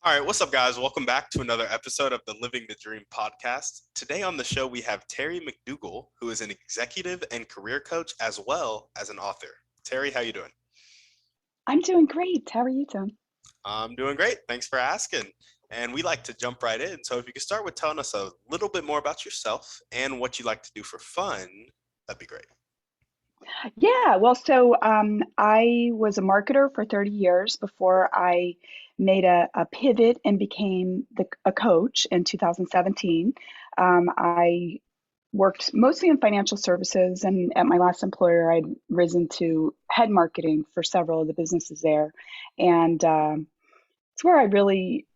All right, what's up, guys? Welcome back to another episode of the Living the Dream podcast. Today on the show, we have Terry McDougall, who is an executive and career coach as well as an author. Terry, how you doing? I'm doing great. How are you doing? I'm doing great. Thanks for asking. And we like to jump right in. So if you could start with telling us a little bit more about yourself and what you like to do for fun, that'd be great. I was a marketer for 30 years before I made a pivot and became a coach in 2017. I worked mostly in financial services, and at my last employer, I'd risen to head marketing for several of the businesses there. And it's where I really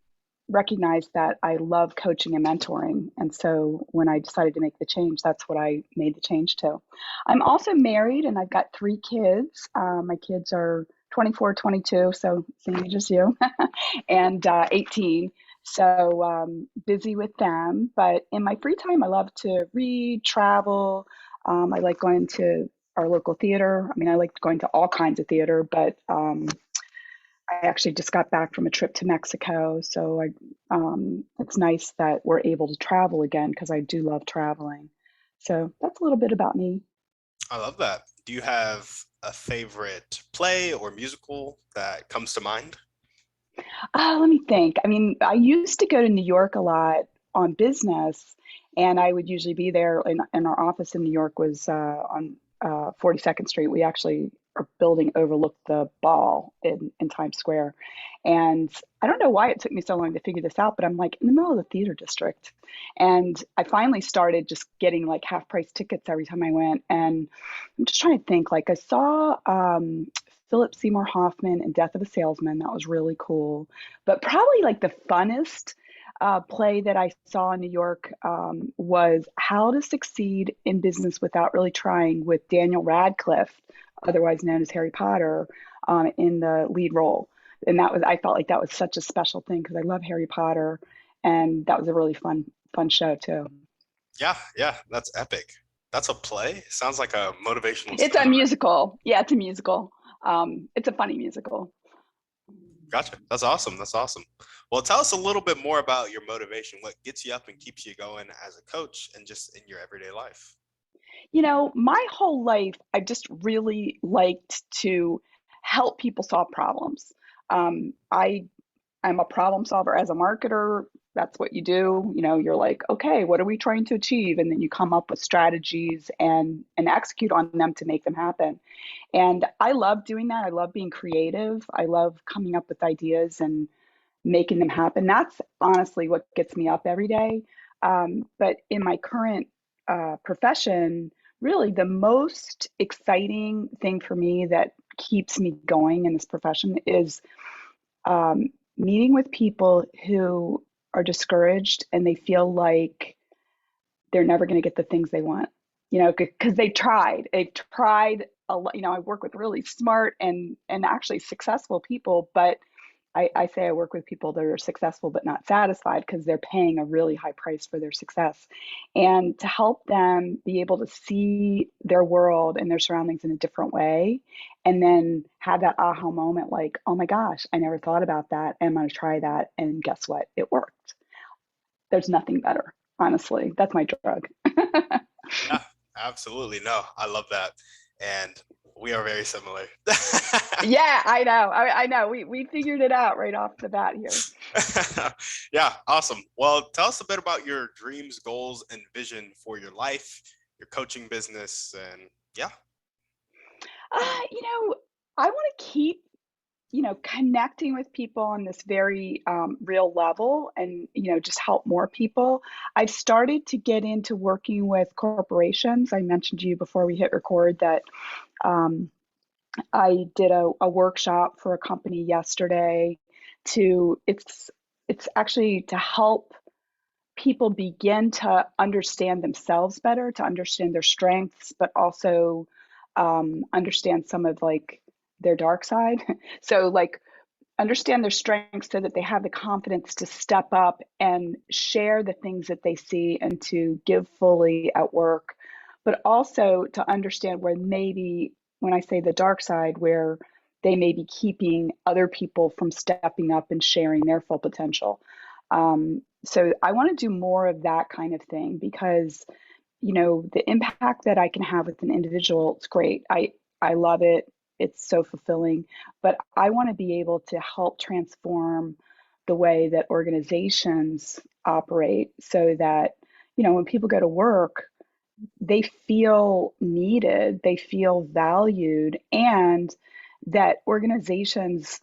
recognized that I love coaching and mentoring. And so when I decided to make the change, that's what I made the change to. I'm also married and I've got three kids. My kids are 24, 22, so same age as you, and 18. So busy with them. But in my free time, I love to read, travel. I like going to our local theater. I mean, I like going to all kinds of theater, but I actually just got back from a trip to Mexico, so it's nice that we're able to travel again because I do love traveling. So that's a little bit about me. I love that. Do you have a favorite play or musical that comes to mind? Let me think. I mean, I used to go to New York a lot on business, and I would usually be there. In our office in New York was on 42nd Street. We actually our building overlooked the ball in Times Square, and I don't know why it took me so long to figure this out, but I'm like in the middle of the theater district, and I finally started just getting like half price tickets every time I went, and I'm just trying to think. Like I saw Philip Seymour Hoffman in Death of a Salesman. That was really cool. But probably like the funnest play that I saw in New York was How to Succeed in Business Without Really Trying with Daniel Radcliffe, otherwise known as Harry Potter, in the lead role. And I felt like that was such a special thing because I love Harry Potter, and that was a really fun show too. Yeah, that's epic. That's a play? Sounds like a motivational It's a seminar. musical. Yeah, it's a musical. It's a funny musical. Gotcha. That's awesome. That's awesome. Well, tell us a little bit more about your motivation. What gets you up and keeps you going as a coach and just in your everyday life? My whole life, I just really liked to help people solve problems. I I'm a problem solver as a marketer. That's what you do. You're like, okay, what are we trying to achieve? And then you come up with strategies and execute on them to make them happen. And I love doing that. I love being creative. I love coming up with ideas and making them happen. That's honestly what gets me up every day. But in my current profession, really the most exciting thing for me that keeps me going in this profession is um, meeting with people who are discouraged and they feel like they're never going to get the things they want, because they've tried a lot. I work with really smart and actually successful people, but I say I work with people that are successful but not satisfied because they're paying a really high price for their success. And to help them be able to see their world and their surroundings in a different way, and then have that aha moment like, oh my gosh, I never thought about that. And I'm going to try that. And guess what? It worked. There's nothing better. Honestly, that's my drug. Yeah, absolutely. No, I love that. And we are very similar. Yeah, I know. I know. We figured it out right off the bat here. Yeah, awesome. Well, tell us a bit about your dreams, goals, and vision for your life, your coaching business, and yeah. Uh, you know, I want to keep, connecting with people on this very real level and, just help more people. I've started to get into working with corporations. I mentioned to you before we hit record that um, I did a workshop for a company yesterday to it's actually to help people begin to understand themselves better, to understand their strengths, but also understand some of like their dark side. So like understand their strengths so that they have the confidence to step up and share the things that they see and to give fully at work, but also to understand where maybe when I say the dark side, where they may be keeping other people from stepping up and sharing their full potential. So I want to do more of that kind of thing because, the impact that I can have with an individual, it's great. I love it. It's so fulfilling, but I want to be able to help transform the way that organizations operate so that, when people go to work, they feel needed, they feel valued, and that organizations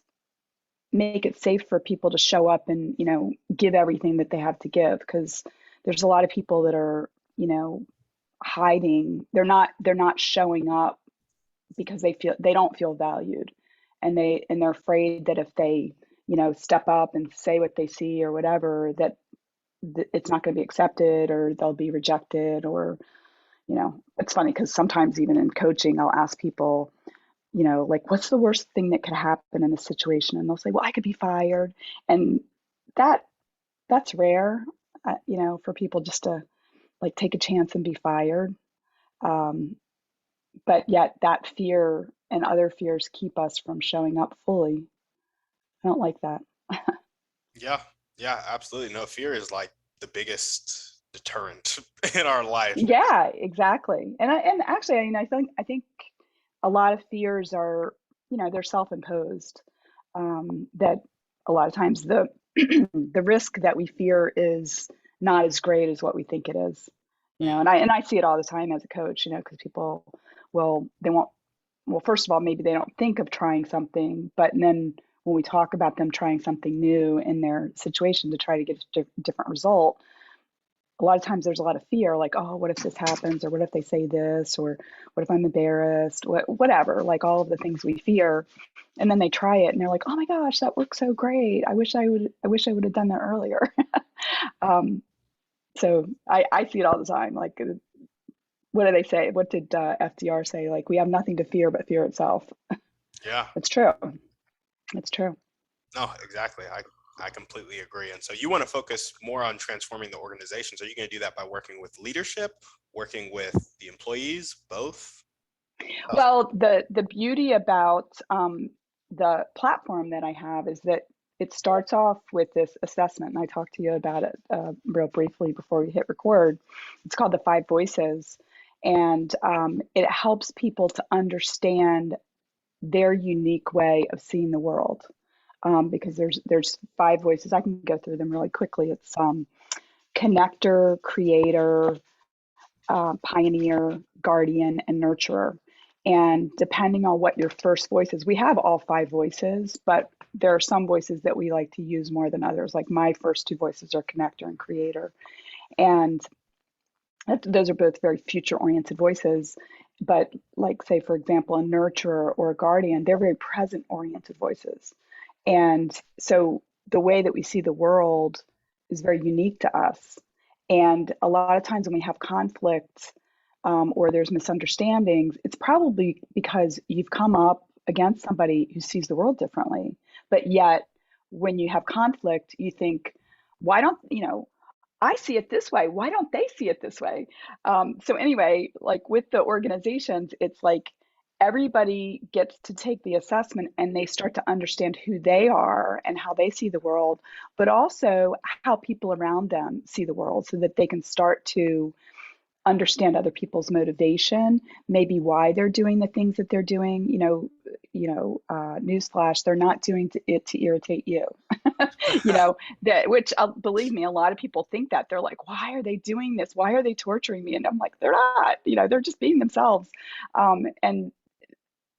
make it safe for people to show up and, give everything that they have to give. Because there's a lot of people that are, hiding. They're not showing up because they don't feel valued, and they're afraid that if they, step up and say what they see or whatever, that it's not going to be accepted or they'll be rejected. Or, it's funny because sometimes even in coaching, I'll ask people, like, what's the worst thing that could happen in this situation? And they'll say, well, I could be fired. And that that's rare, for people just to like take a chance and be fired. Um, but yet that fear and other fears keep us from showing up fully. I don't like that. Yeah, yeah, absolutely. No, fear is like the biggest deterrent in our life. Yeah, exactly. And actually, I think a lot of fears are, they're self-imposed. That a lot of times the the risk that we fear is not as great as what we think it is. And I see it all the time as a coach, because people they won't, well, first of all, maybe they don't think of trying something, but then when we talk about them trying something new in their situation to try to get a different result, a lot of times there's a lot of fear, like, oh, what if this happens, or what if they say this, or what if I'm embarrassed, whatever, like all of the things we fear. And then they try it and they're like, oh my gosh, that works so great. I wish I would have done that earlier. um, so I see it all the time. Like, what do they say? What did FDR say? Like, we have nothing to fear but fear itself. Yeah, It's true. It's true. no, exactly. I completely agree. And so you want to focus more on transforming the organizations. Are you going to do that by working with leadership, working with the employees, both? Well, the beauty about the platform that I have is that it starts off with this assessment, and I talked to you about it real briefly before we hit record. It's called the Five Voices, and it helps people to understand their unique way of seeing the world. Because there's five voices. I can go through them really quickly. It's connector, creator, pioneer, guardian, and nurturer. And depending on what your first voice is, we have all five voices, but there are some voices that we like to use more than others. Like my first two voices are connector and creator. And those are both very future oriented voices. But, like, say, for example, a nurturer or a guardian, they're very present oriented voices. And so the way that we see the world is very unique to us. And a lot of times when we have conflict, or there's misunderstandings, it's probably because you've come up against somebody who sees the world differently. But yet, when you have conflict, you think, why don't, I see it this way. Why don't they see it this way? So anyway, like with the organizations, it's like everybody gets to take the assessment and they start to understand who they are and how they see the world, but also how people around them see the world so that they can start to understand other people's motivation, maybe why they're doing the things that they're doing. Newsflash, they're not doing it to irritate you. That, which, believe me, a lot of people think that. They're like, why are they doing this? Why are they torturing me? And I'm like, they're not. They're just being themselves. And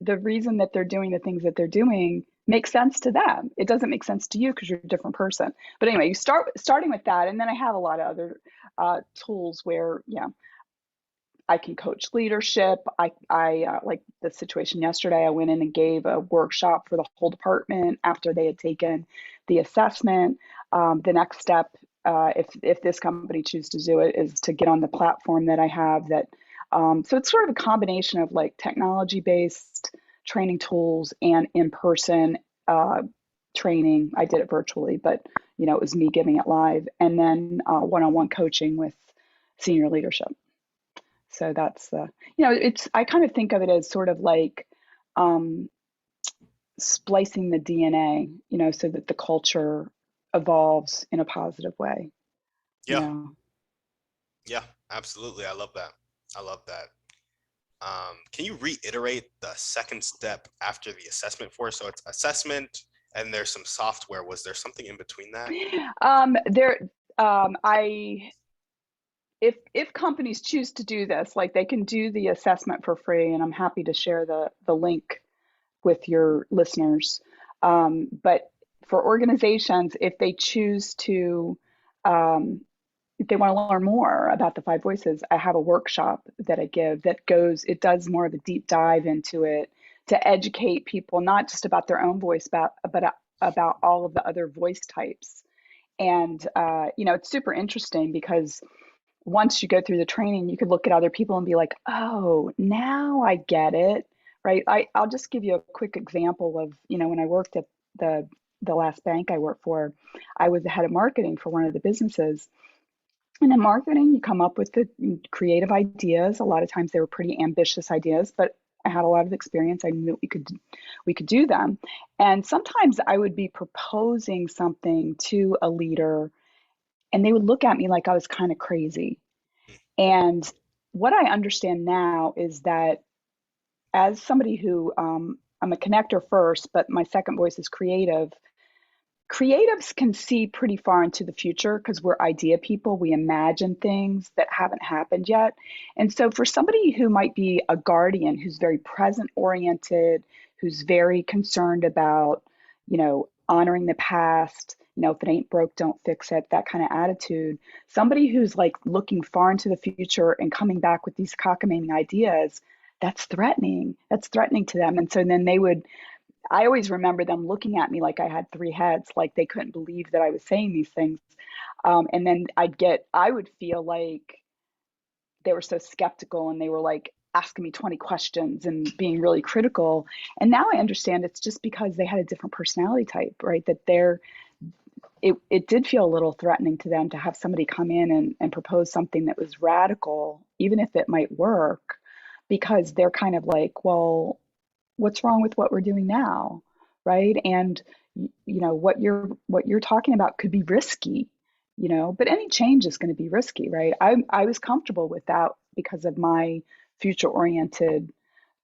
the reason that they're doing the things that they're doing makes sense to them. It doesn't make sense to you because you're a different person. But anyway, you starting with that, and then I have a lot of other tools where, I can coach leadership. I like the situation yesterday. I went in and gave a workshop for the whole department after they had taken the assessment. The next step, if this company chooses to do it, is to get on the platform that I have. So it's sort of a combination of like technology based training tools and in person training. I did it virtually, but it was me giving it live, and then one on one coaching with senior leadership. So that's I kind of think of it as sort of like, um, splicing the DNA, so that the culture evolves in a positive way, you Yeah, know. yeah, absolutely. I love that. I love that. Can you reiterate the second step after the assessment for? So it's assessment and there's some software. Was there something in between that? There, I if companies choose to do this, like they can do the assessment for free, and I'm happy to share the link with your listeners. But for organizations, if they choose to, um, if they want to learn more about the five voices, I have a workshop that I give that it does more of a deep dive into it to educate people, not just about their own voice, but about all of the other voice types. And, it's super interesting because once you go through the training, you could look at other people and be like, oh, now I get it. Right. I'll just give you a quick example of, when I worked at the last bank I worked for, I was the head of marketing for one of the businesses. And in marketing, you come up with the creative ideas. A lot of times they were pretty ambitious ideas, but I had a lot of experience. I knew we could do them. And sometimes I would be proposing something to a leader and they would look at me like I was kind of crazy. And what I understand now is that as somebody who I'm a connector first, but my second voice is creative. Creatives can see pretty far into the future because we're idea people. We imagine things that haven't happened yet. And so, for somebody who might be a guardian, who's very present oriented, who's very concerned about, honoring the past, if it ain't broke, don't fix it, that kind of attitude, somebody who's like looking far into the future and coming back with these cockamamie ideas, that's threatening. That's threatening to them. And so then I always remember them looking at me like I had three heads, like they couldn't believe that I was saying these things. And then I would feel like they were so skeptical and they were like asking me 20 questions and being really critical. And now I understand it's just because they had a different personality type, right? It did feel a little threatening to them to have somebody come in and propose something that was radical, even if it might work, because they're kind of like, well, what's wrong with what we're doing now, right? And what you're talking about could be risky, but any change is going to be risky, right? I was comfortable with that because of my future oriented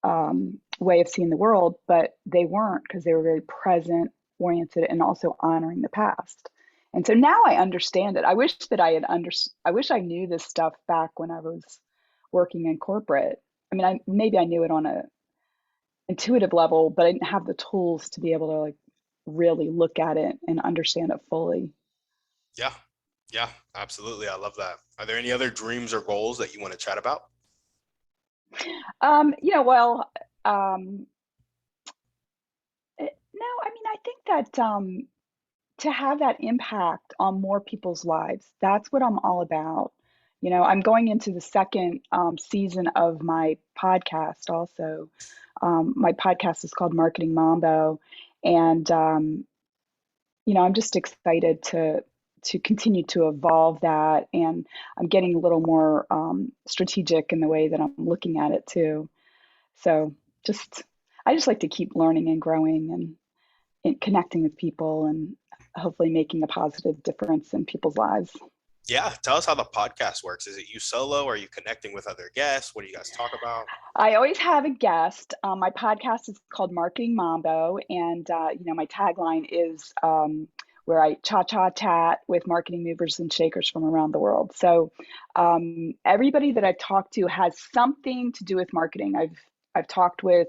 way of seeing the world, but they weren't, because they were very present oriented and also honoring the past. And so now I understand it. I wish I knew this stuff back when I was working in corporate. I mean, maybe I knew it on a intuitive level, but I didn't have the tools to be able to like really look at it and understand it fully. Yeah, yeah, absolutely. I love that. Are there any other dreams or goals that you want to chat about? Well, no, I mean, I think that to have that impact on more people's lives, that's what I'm all about. I'm going into the second season of my podcast also. My podcast is called Marketing Mambo. And I'm just excited to continue to evolve that, and I'm getting a little more strategic in the way that I'm looking at it too. So just I just like to keep learning and growing and connecting with people and hopefully making a positive difference in people's lives. Yeah, tell us how the podcast works. Is it you solo? Are you connecting with other guests? What do you guys talk about? I always have a guest. My podcast is called Marketing Mambo, and my tagline is where I cha chat with marketing movers and shakers from around the world. So everybody that I've talked to has something to do with marketing. I've talked with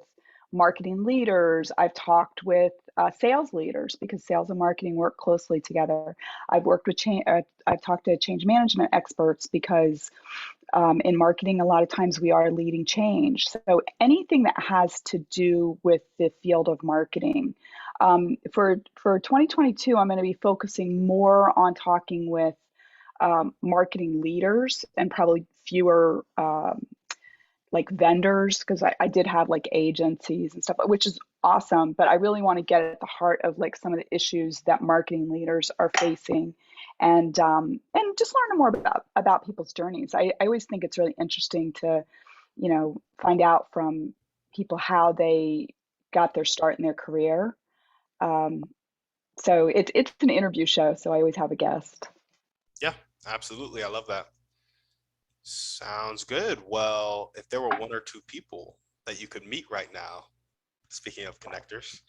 marketing leaders. I've talked with sales leaders, because sales and marketing work closely together. I've talked to change management experts, because in marketing, a lot of times we are leading change. So anything that has to do with the field of marketing. For 2022, I'm going to be focusing more on talking with marketing leaders and probably fewer like vendors, because I did have like agencies and stuff, which is awesome. But I really want to get at the heart of like some of the issues that marketing leaders are facing, and just learn more about people's journeys. I always think it's really interesting to find out from people how they got their start in their career. Um, so it's an interview show, so I always have a guest. Yeah, absolutely. I love that. Sounds good. Well, if there were one or two people that you could meet right now, speaking of connectors,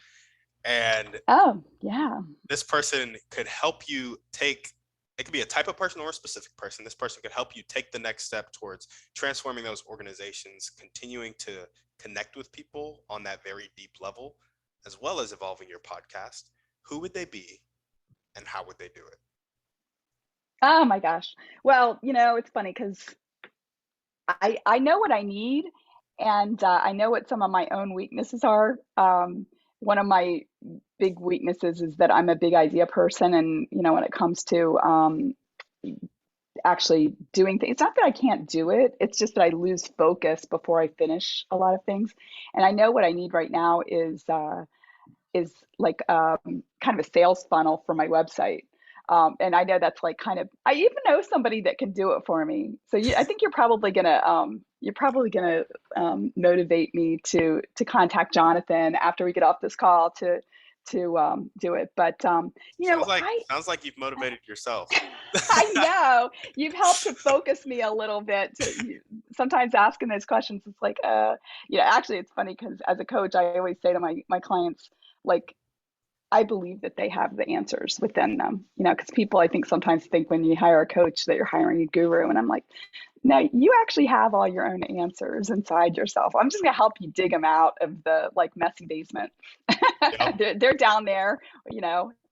and Oh, yeah. this person could help you take, it could be a type of person or a specific person. This person could help you take the next step towards transforming those organizations, continuing to connect with people on that very deep level, as well as evolving your podcast. Who would they be and how would they do it? Oh my gosh. Well, it's funny because I know what I need, and I know what some of my own weaknesses are. One of my big weaknesses is that I'm a big idea person, and when it comes to actually doing things, it's not that I can't do it. It's just that I lose focus before I finish a lot of things. And I know what I need right now is like kind of a sales funnel for my website. And I know that's like kind of, I even know somebody that can do it for me. So I think you're probably gonna motivate me to contact Jonathan after we get off this call to do it. But I Sounds like you've motivated yourself. I know you've helped to focus me a little bit. Sometimes asking those questions, it's like, actually, it's funny because as a coach, I always say to my clients, like, I believe that they have the answers within them, because people, I think, sometimes think when you hire a coach that you're hiring a guru. And I'm like, no, you actually have all your own answers inside yourself. I'm just going to help you dig them out of the like messy basement. Yep. They're down there,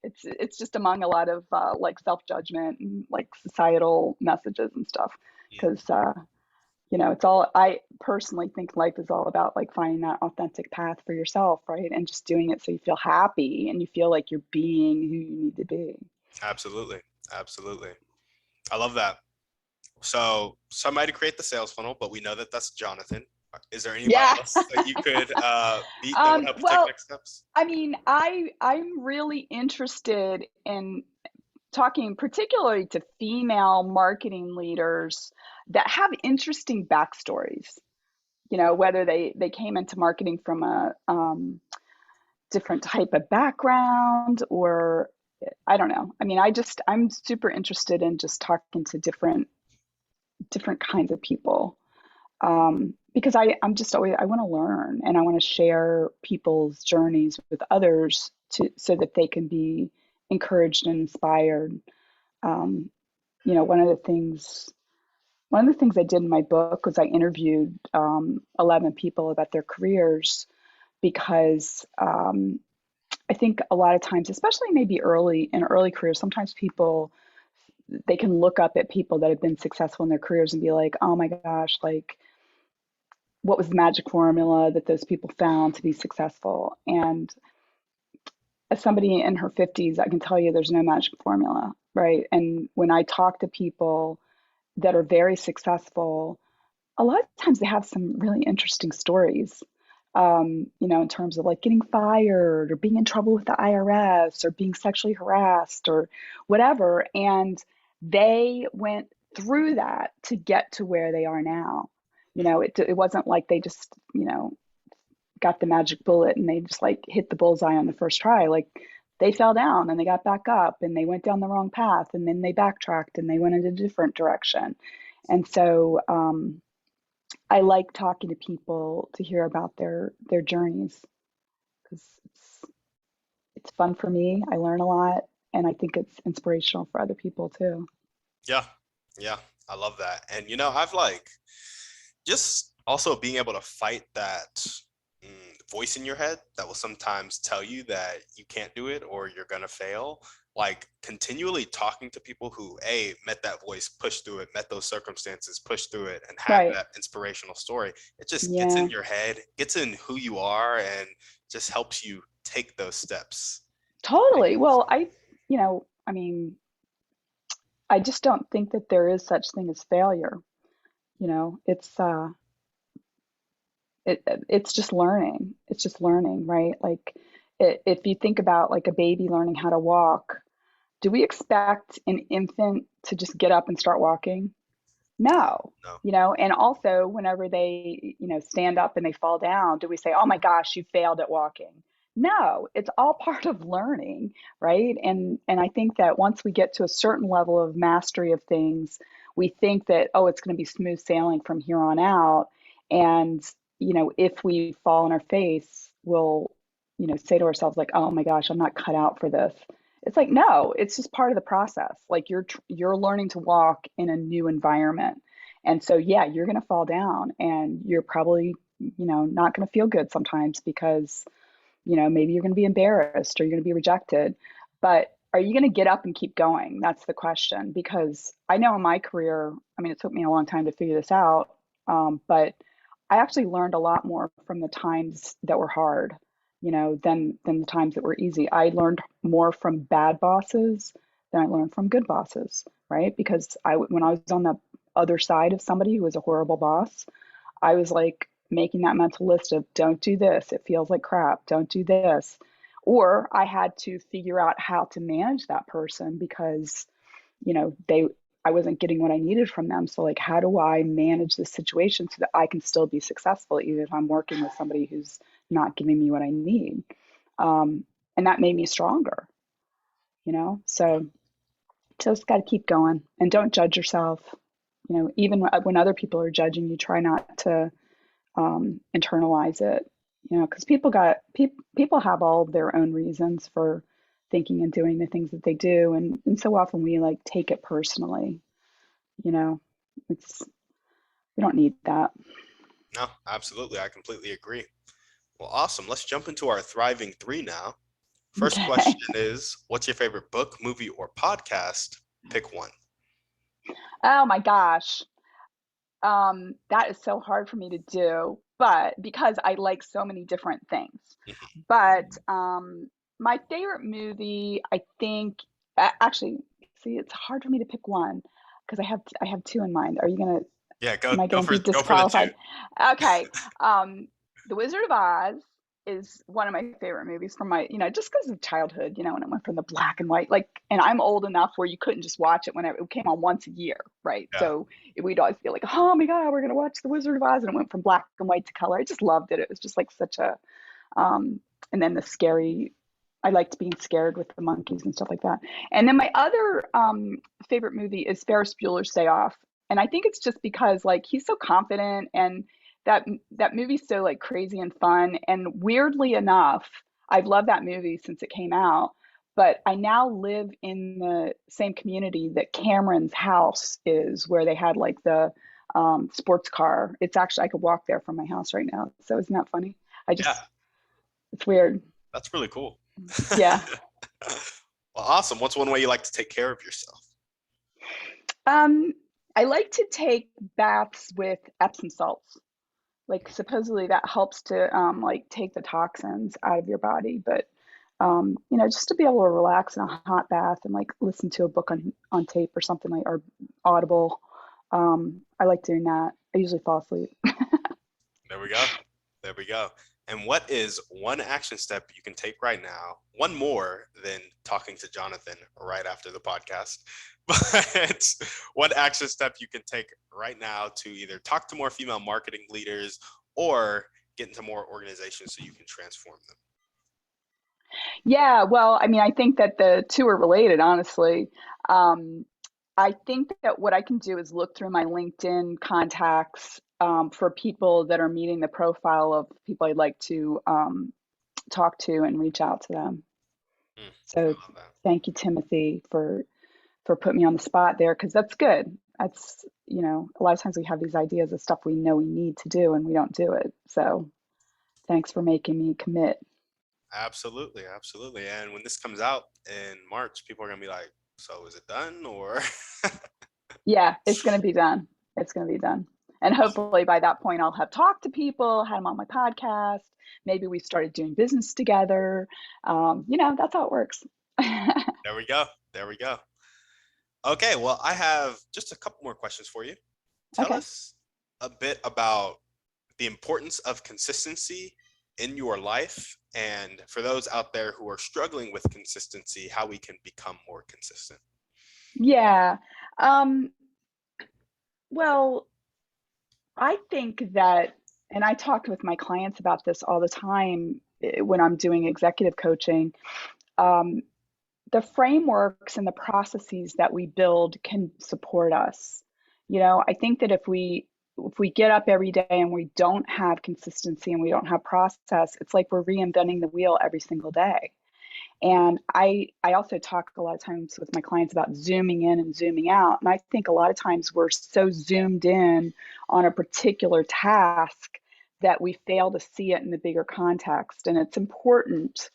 it's just among a lot of like self-judgment and like societal messages and stuff. Because it's all, I personally think life is all about like finding that authentic path for yourself, right? And just doing it so you feel happy and you feel like you're being who you need to be. Absolutely. Absolutely. I love that. So somebody to create the sales funnel, but we know that that's Jonathan. Is there anybody Yeah. else that you could meet that would help you take Well, next steps? I mean, I'm really interested in talking particularly to female marketing leaders that have interesting backstories. Whether they came into marketing from a different type of background, or I don't know. I mean, I'm super interested in just talking to different kinds of people, because I'm just always, I want to learn and I want to share people's journeys with others so that they can be encouraged and inspired. Um, you know, one of the things one of the things I did in my book was I interviewed 11 people about their careers, because I think a lot of times, especially maybe early careers, sometimes people, they can look up at people that have been successful in their careers and be like, oh my gosh, like what was the magic formula that those people found to be successful? And as somebody in her 50s, I can tell you there's no magic formula, right? And when I talk to people that are very successful, a lot of times they have some really interesting stories, in terms of like getting fired or being in trouble with the IRS or being sexually harassed or whatever. And they went through that to get to where they are now. It wasn't like they just, got the magic bullet and they just like hit the bullseye on the first try. Like they fell down and they got back up and they went down the wrong path and then they backtracked and they went in a different direction. And so, I like talking to people to hear about their journeys, because it's fun for me. I learn a lot, and I think it's inspirational for other people too. Yeah. Yeah. I love that. And I've like just also being able to fight that voice in your head that will sometimes tell you that you can't do it or you're gonna fail. Like continually talking to people who met that voice, pushed through it, met those circumstances, pushed through it, and had Right. that inspirational story. It just gets in Yeah. your head, gets in who you are, and just helps you take those steps. Totally. Well, I mean, I just don't think that there is such thing as failure. It's just learning. It's just learning, right? Like if you think about like a baby learning how to walk, do we expect an infant to just get up and start walking? No, No. and also whenever they, stand up and they fall down, do we say, "Oh my gosh, you failed at walking"? No, it's all part of learning, right? And I think that once we get to a certain level of mastery of things, we think that, oh, it's going to be smooth sailing from here on out. And, if we fall on our face, we'll, say to ourselves like, "Oh my gosh, I'm not cut out for this." It's like, no, it's just part of the process. Like you're learning to walk in a new environment. And so yeah, you're going to fall down and you're probably, not going to feel good sometimes because, maybe you're going to be embarrassed or you're going to be rejected. But are you going to get up and keep going? That's the question. Because I know in my career, I mean, it took me a long time to figure this out, but I actually learned a lot more from the times that were hard, than the times that were easy. I learned more from bad bosses than I learned from good bosses, right? Because when I was on the other side of somebody who was a horrible boss, I was like making that mental list of don't do this. It feels like crap. Don't do this. Or I had to figure out how to manage that person because, they I wasn't getting what I needed from them. So like how do I manage this situation so that I can still be successful even if I'm working with somebody who's not giving me what I need? And that made me stronger, So just got to keep going and don't judge yourself. Even when other people are judging you, try not to internalize it, because people have all their own reasons for thinking and doing the things that they do, and so often we like take it personally. You know, it's we don't need that. No, absolutely. I completely agree. Well, awesome. Let's jump into our thriving three now. First Okay. question is, what's your favorite book, movie, or podcast? Pick one. Oh my gosh. That is so hard for me to do, but because I like so many different things. Mhm. But my favorite movie, I think, actually, see, it's hard for me to pick one because I have two in mind. Yeah, go Am I go gonna for be go for the two. disqualified? Okay. The Wizard of Oz is one of my favorite movies from my, just because of childhood, when it went from the black and white, like, and I'm old enough where you couldn't just watch it whenever it came on once a year, right? Yeah. So we'd always feel like, oh my God, we're gonna watch The Wizard of Oz, and it went from black and white to color. I just loved it. It was just like such a, um, and then the scary. I liked being scared with the monkeys and stuff like that. And then my other favorite movie is Ferris Bueller's Day Off, and I think it's just because like he's so confident and that movie's so like crazy and fun. And weirdly enough, I've loved that movie since it came out. But I now live in the same community that Cameron's house is, where they had like the sports car. It's actually I could walk there from my house right now. So isn't that funny? I Yeah, just it's weird. that's really cool. Yeah. Well, awesome. What's one way you like to take care of yourself? Um, I like to take baths with Epsom salts. Like supposedly that helps to like take the toxins out of your body, but just to be able to relax in a hot bath and like listen to a book on tape or something like or Audible. I like doing that. I usually fall asleep. There we go. There we go. And what is one action step you can take right now? One more than talking to Jonathan right after the podcast. But what action step you can take right now to either talk to more female marketing leaders or get into more organizations so you can transform them? Yeah, well, I mean, I think that the two are related, honestly. Um, I think that what I can do is look through my LinkedIn contacts for people that are meeting the profile of people I'd like to talk to and reach out to them. I So love that. thank you, Timothy, for putting me on the spot there because that's good. That's a lot of times we have these ideas of stuff we know we need to do and we don't do it. So thanks for making me commit. Absolutely, absolutely. And when this comes out in March, people are gonna be like, "So is it done?" Or Yeah, it's going to be done. It's going to be done. And hopefully by that point, I'll have talked to people, had them on my podcast. Maybe we started doing business together. That's how it works. there we go. There we go. Okay, well, I have just a couple more questions for you. Tell Okay. us a bit about the importance of consistency in your life, and for those out there who are struggling with consistency, how we can become more consistent. Yeah. Um, Well, I think that, and I talk with my clients about this all the time when I'm doing executive coaching. Um, the frameworks and the processes that we build can support us. I think that if we get up every day and we don't have consistency and we don't have process, it's like we're reinventing the wheel every single day. And I also talk a lot of times with my clients about zooming in and zooming out. And I think a lot of times we're so zoomed in on a particular task that we fail to see it in the bigger context. And it's important.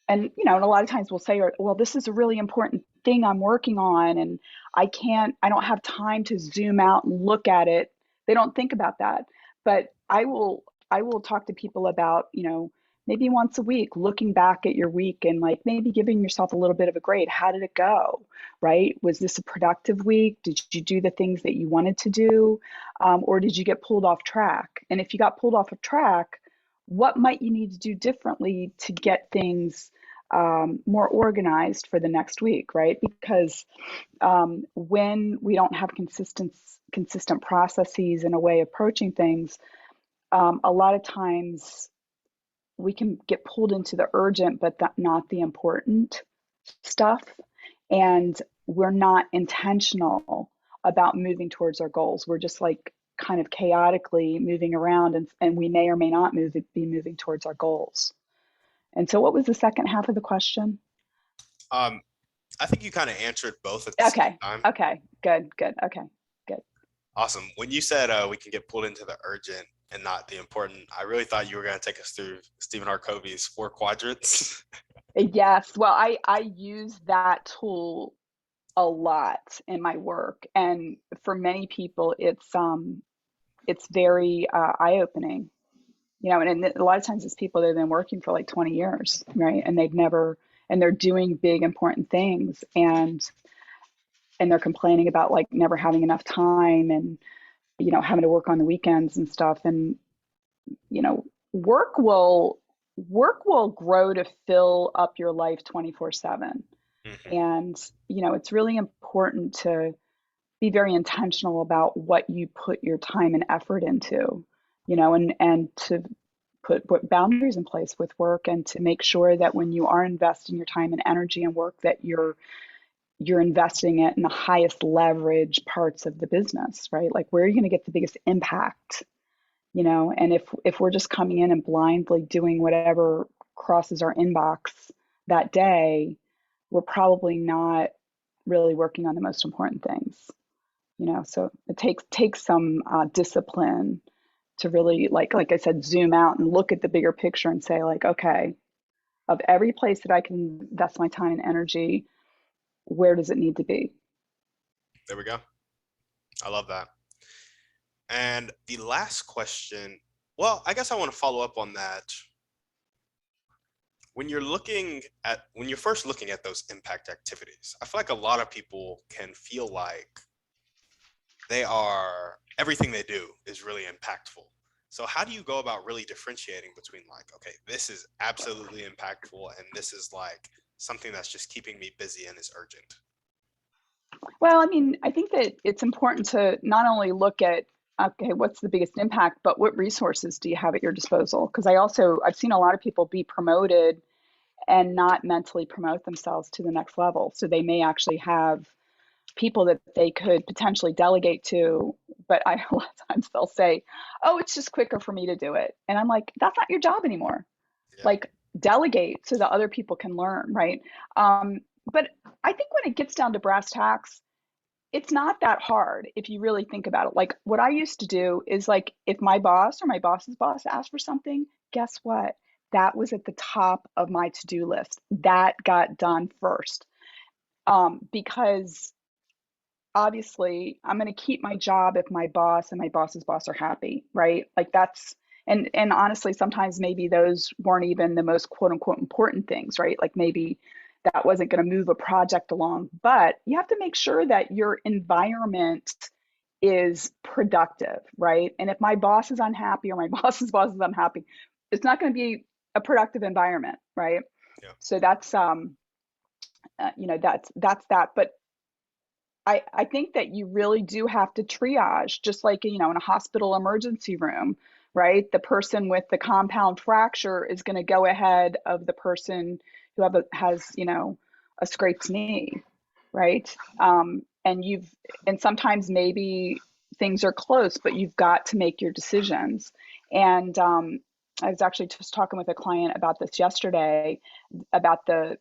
And a lot of times we'll say, well, this is a really important thing I'm working on, and I don't have time to zoom out and look at it. They don't think about that. But I will talk to people about, maybe once a week, looking back at your week and like maybe giving yourself a little bit of a grade. How did it go? Right? Was this a productive week? Did you do the things that you wanted to do? Or did you get pulled off track? And if you got pulled off of track, what might you need to do differently to get things more organized for the next week, right? Because when we don't have consistent processes and a way of approaching things, a lot of times we can get pulled into the urgent but not the important stuff, and we're not intentional about moving towards our goals. We're just like kind of chaotically moving around, and we may or may not be moving towards our goals. And so what was the second half of the question? Um, I think you kind of answered both at the same Okay. time. Okay. Good. Good. Okay. Good. Awesome. When you said we can get pulled into the urgent and not the important, I really thought you were going to take us through Stephen R. Covey's Four Quadrants. Yes. Well, I use that tool a lot in my work, and for many people, it's very eye-opening. And a lot of times it's people that have been working for like 20 years, right? And they're doing big important things, and they're complaining about like never having enough time, and having to work on the weekends and stuff. And you know work will work will grow to fill up your life 24/7. Mhm. And it's really important to be very intentional about what you put your time and effort into, and to put boundaries in place with work, and to make sure that when you are investing your time and energy in work, that you're investing it in the highest leverage parts of the business, right? Like, where are you going to get the biggest impact? And if we're just coming in and blindly doing whatever crosses our inbox that day, we're probably not really working on the most important things. So it takes some discipline to really, like I said, zoom out and look at the bigger picture and say, like, okay, of every place that I can invest my time and energy, where does it need to be? There we go. I love that. And the last question, well, I guess I want to follow up on that. When you're first looking at those impact activities, I feel like a lot of people can feel like everything they do is really impactful. So how do you go about really differentiating between, like, okay, this is absolutely impactful and this is like something that's just keeping me busy and is urgent? Well, I mean, I think that it's important to not only look at, okay, what's the biggest impact, but what resources do you have at your disposal? Because I've seen a lot of people be promoted and not mentally promote themselves to the next level. So they may actually have people that they could potentially delegate to, but a lot of times they'll say, "Oh, it's just quicker for me to do it," and I'm like, "That's not your job anymore. Yeah. Like, delegate so that other people can learn, right?" But I think when it gets down to brass tacks, it's not that hard if you really think about it. Like, what I used to do is, like, if my boss or my boss's boss asked for something, guess what? That was at the top of my to-do list. That got done first. Because obviously I'm going to keep my job if my boss and my boss's boss are happy, right? Like, and honestly, sometimes maybe those weren't even the most quote unquote important things, right? Like, maybe that wasn't going to move a project along, but you have to make sure that your environment is productive, right? And if my boss is unhappy or my boss's boss is unhappy, it's not going to be a productive environment, right? Yeah. So that's that. But I think that you really do have to triage, just like, in a hospital emergency room, right? The person with the compound fracture is going to go ahead of the person who has, a scraped knee, right? And sometimes maybe things are close, but you've got to make your decisions. And I was actually just talking with a client about this yesterday, about the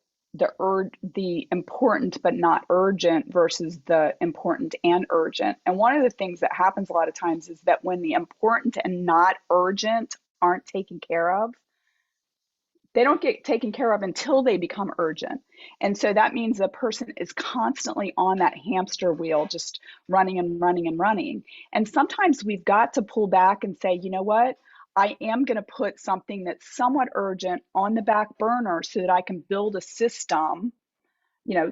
important but not urgent versus the important and urgent. And one of the things that happens a lot of times is that when the important and not urgent aren't taken care of, they don't get taken care of until they become urgent. And so that means the person is constantly on that hamster wheel, just running and running and running. And sometimes we've got to pull back and say, you know what? I am going to put something that's somewhat urgent on the back burner so that I can build a system.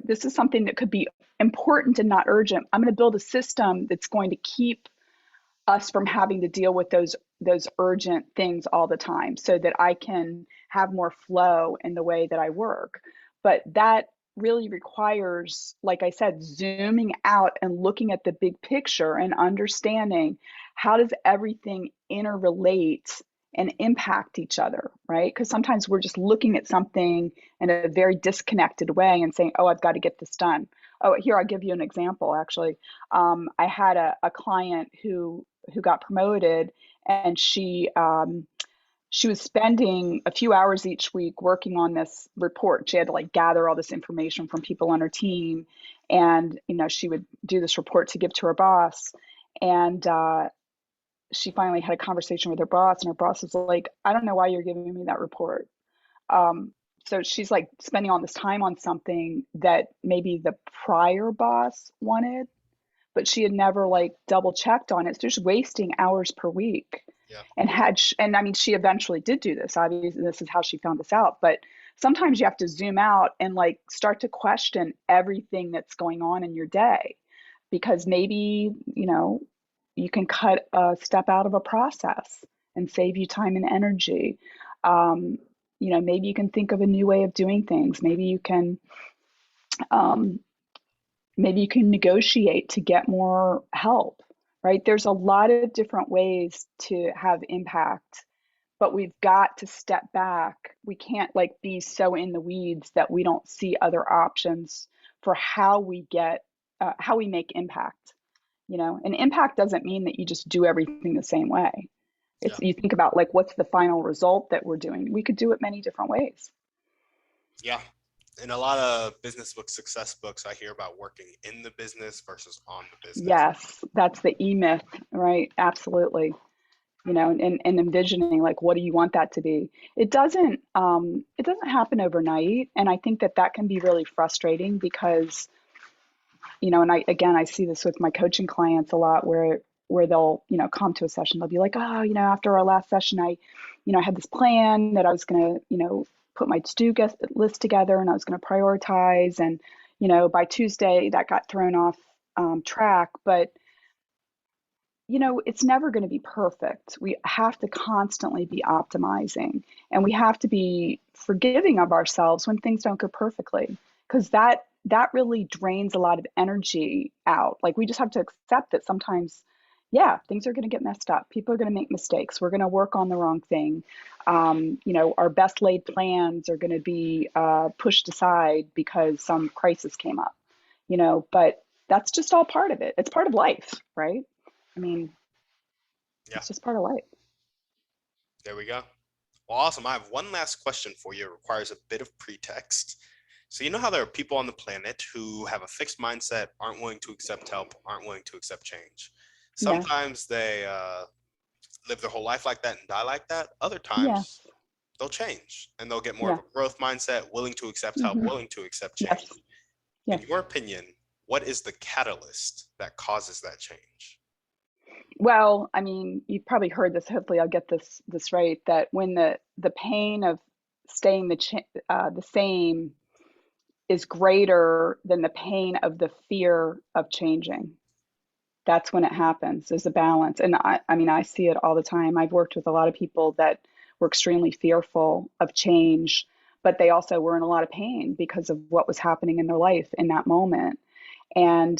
This is something that could be important and not urgent. I'm going to build a system that's going to keep us from having to deal with those urgent things all the time so that I can have more flow in the way that I work. But that really requires, like I said, zooming out and looking at the big picture and understanding how does everything interrelate and impact each other, right? Because sometimes we're just looking at something in a very disconnected way and saying, oh, I've got to get this done. Oh, here, I'll give you an example, actually. I had a client who got promoted, and she was spending a few hours each week working on this report. She had to like gather all this information from people on her team, and she would do this report to give to her boss. And she finally had a conversation with her boss, and her boss was like, I don't know why you're giving me that report. So she's like spending all this time on something that maybe the prior boss wanted, but she had never like double checked on it. So she's wasting hours per week. Yeah. And I mean, she eventually did do this. Obviously, this is how she found this out. But sometimes you have to zoom out and like start to question everything that's going on in your day, because maybe, you can cut a step out of a process and save you time and energy. Um, maybe you can think of a new way of doing things. Um, maybe you can negotiate to get more help, right? There's a lot of different ways to have impact, but we've got to step back. We can't like be so in the weeds that we don't see other options for how we make impact. And impact doesn't mean that you just do everything the same way. Yeah. It's, you think about like, what's the final result that we're doing? We could do it many different ways. Yeah. In a lot of business books, success books, I hear about working in the business versus on the business. Yes, that's the E-myth, right? Absolutely. And envisioning like, what do you want that to be? It doesn't happen overnight. And I think that can be really frustrating because, and I see this with my coaching clients a lot, where they'll, come to a session, they'll be like, oh, after our last session, I had this plan that I was going to, put my to-do list together, and I was going to prioritize. And, by Tuesday that got thrown off track. But it's never going to be perfect. We have to constantly be optimizing, and we have to be forgiving of ourselves when things don't go perfectly, because that really drains a lot of energy out. Like, we just have to accept that sometimes, yeah, things are going to get messed up. People are going to make mistakes. We're going to work on the wrong thing. Our best laid plans are going to be pushed aside because some crisis came up, but that's just all part of it. It's part of life, right? I mean, Yeah. it's just part of life. There we go. Well, awesome. I have one last question for you. It requires a bit of pretext. So you know how there are people on the planet who have a fixed mindset, aren't willing to accept help, aren't willing to accept change. Yeah. Sometimes they live their whole life like that and die like that. Other Yeah. times they'll change and they'll get more of Yeah. a growth mindset, willing to accept help, Hmm. willing to accept Yes. change. In Yes. your opinion, what is the catalyst that causes that change? Well, I mean, you've probably heard this. Hopefully, I'll get this right. That when the pain of staying the same is greater than the pain of the fear of changing, that's when it happens. There's a balance, and I mean, I see it all the time. I've worked with a lot of people that were extremely fearful of change, but they also were in a lot of pain because of what was happening in their life in that moment. And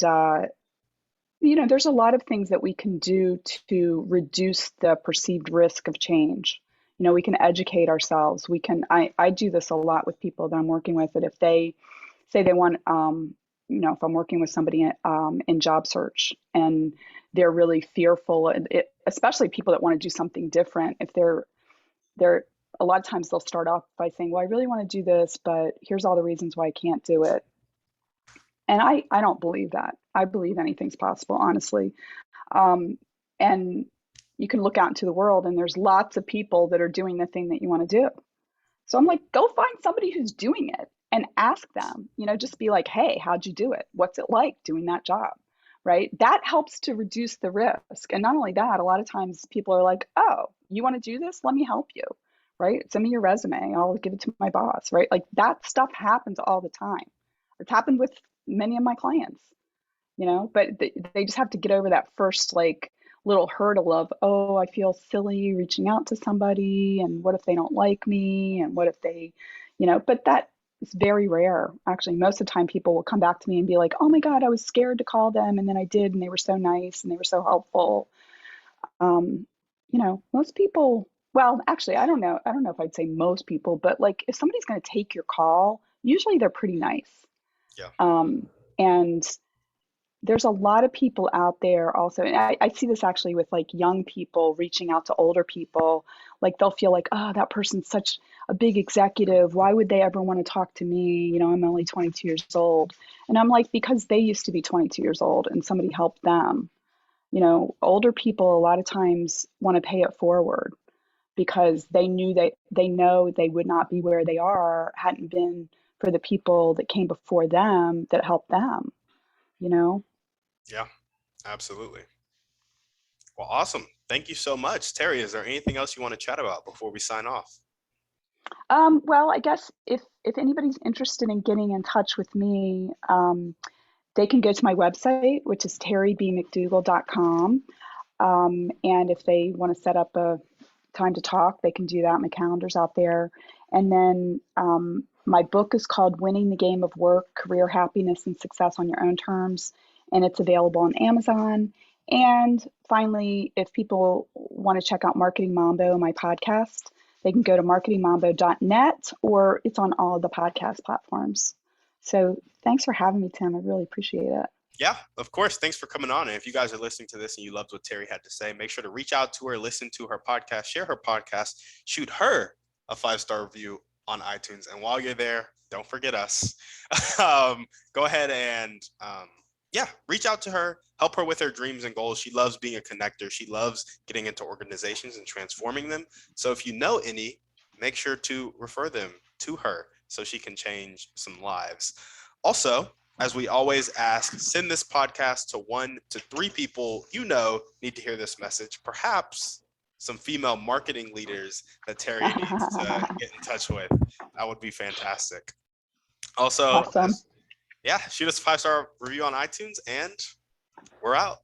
there's a lot of things that we can do to reduce the perceived risk of change. We can educate ourselves. I do this a lot with people that I'm working with, that if they say they want, if I'm working with somebody in job search and they're really fearful, and especially people that want to do something different, if they're a lot of times they'll start off by saying, well, I really want to do this, but here's all the reasons why I can't do it. And I don't believe that. I believe anything's possible, honestly. Um, and you can look out into the world and there's lots of people that are doing the thing that you want to do. So I'm like, go find somebody who's doing it and ask them, just be like, hey, how'd you do it? What's it like doing that job? Right? That helps to reduce the risk. And not only that, a lot of times people are like, oh, you want to do this? Let me help you. Right? Send me your resume. I'll give it to my boss. Right? Like that stuff happens all the time. It's happened with many of my clients, but they just have to get over that first like little hurdle of, oh, I feel silly reaching out to somebody, and what if they don't like me, and what if they, but that is very rare. Actually, most of the time people will come back to me and be like, oh my God, I was scared to call them, and then I did, and they were so nice and they were so helpful. um, Most people, well, actually, I don't know if I'd say most people, but like if somebody's going to take your call, usually they're pretty nice. Yeah. And there's a lot of people out there also, and I see this actually with like young people reaching out to older people. Like they'll feel like, oh, that person's such a big executive. Why would they ever want to talk to me? I'm only 22 years old. And I'm like, because they used to be 22 years old and somebody helped them. Older people a lot of times want to pay it forward because they know they would not be where they are hadn't been for the people that came before them that helped them, you know? Yeah, absolutely. Well, awesome. Thank you so much. Terry, is there anything else you want to chat about before we sign off? Well, I guess if anybody's interested in getting in touch with me, they can go to my website, which is terrybmcdougall.com. And if they want to set up a time to talk, they can do that. My calendar's out there. And then my book is called Winning the Game of Work, Career Happiness and Success on Your Own Terms, and it's available on Amazon. And finally, if people want to check out Marketing Mambo, my podcast, they can go to marketingmambo.net, or it's on all of the podcast platforms. So thanks for having me, Tim. I really appreciate it. Yeah, of course. Thanks for coming on. And if you guys are listening to this and you loved what Terry had to say, make sure to reach out to her, listen to her podcast, share her podcast, shoot her a 5-star review on iTunes. And while you're there, don't forget us. Go ahead and reach out to her, help her with her dreams and goals. She loves being a connector. She loves getting into organizations and transforming them. So if you know any, make sure to refer them to her so she can change some lives. Also, as we always ask, send this podcast to 1 to 3 people need to hear this message. Perhaps some female marketing leaders that Terry needs to get in touch with. That would be fantastic. Also, Awesome. shoot us a 5-star review on iTunes, and we're out.